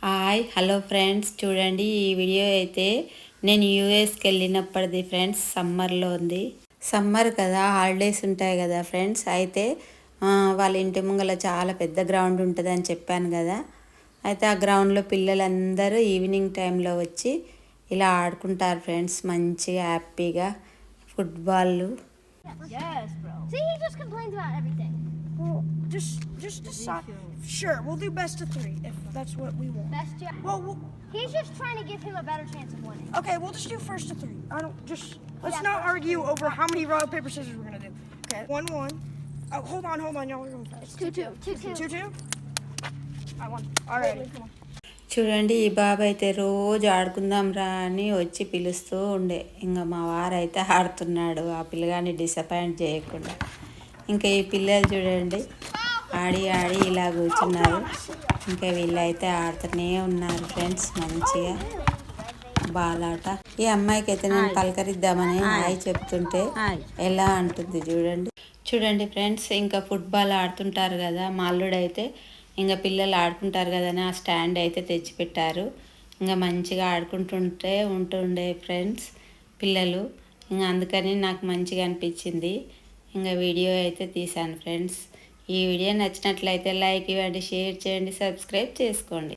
Hi hello friends, చూడండి ఈ video అయితే నేను యూఎస్కి వెళ్ళినప్పటిది ఫ్రెండ్స్. సమ్మర్లో ఉంది. సమ్మర్ కదా, హాలిడేస్ ఉంటాయి కదా ఫ్రెండ్స్. అయితే వాళ్ళ ఇంటి ముంగల చాలా పెద్ద గ్రౌండ్ ఉంటుంది అని చెప్పాను కదా. అయితే ఆ గ్రౌండ్లో పిల్లలందరూ ఈవినింగ్ టైంలో వచ్చి ఇలా ఆడుకుంటారు ఫ్రెండ్స్, మంచిగా హ్యాపీగా football. Yes, bro. See, he just complains about everything. Well, just decide. Sure, we'll do best of 3 if that's what we want. Best job. Well, He's just trying to give him a better chance of winning. okay, we'll just do first to 3. I don't just let's Yeah, not first argue to over how many rock paper scissors we're gonna do. Okay, 1-1. Oh, hold on, y'all are going fast. 2-2. 2-2. I won. All right. Come on. చూడండి, ఈ బాబు అయితే రోజు ఆడుకుందాం రా అని వచ్చి పిలుస్తూ ఉండే. ఇంకా మా వారైతే ఆడుతున్నాడు ఆ పిల్లగాని డిసప్పాయింట్ చేయకుండా. ఇంకా ఈ పిల్లలు చూడండి, ఆడి ఆడి ఇలా కూర్చున్నారు. ఇంకా వీళ్ళైతే ఆడుతూనే ఉన్నారు ఫ్రెండ్స్, మంచిగా బాలాట. ఈ అమ్మాయికి అయితే నేను పలకరిద్దామని హాయ్ చెప్తుంటే ఎలా అంటుంది చూడండి. చూడండి ఫ్రెండ్స్, ఇంకా ఫుట్బాల్ ఆడుతుంటారు కదా. మా అల్లుడైతే ఇంకా పిల్లలు ఆడుకుంటారు కదా అని ఆ స్టాండ్ అయితే తెచ్చిపెట్టారు. ఇంకా మంచిగా ఉంటుండే ఫ్రెండ్స్ పిల్లలు. ఇంకా అందుకని నాకు మంచిగా అనిపించింది. ఇంకా వీడియో అయితే తీశాను ఫ్రెండ్స్. ఈ వీడియో నచ్చినట్లయితే లైక్ ఇవ్వండి, షేర్ చేయండి, సబ్స్క్రైబ్ చేసుకోండి.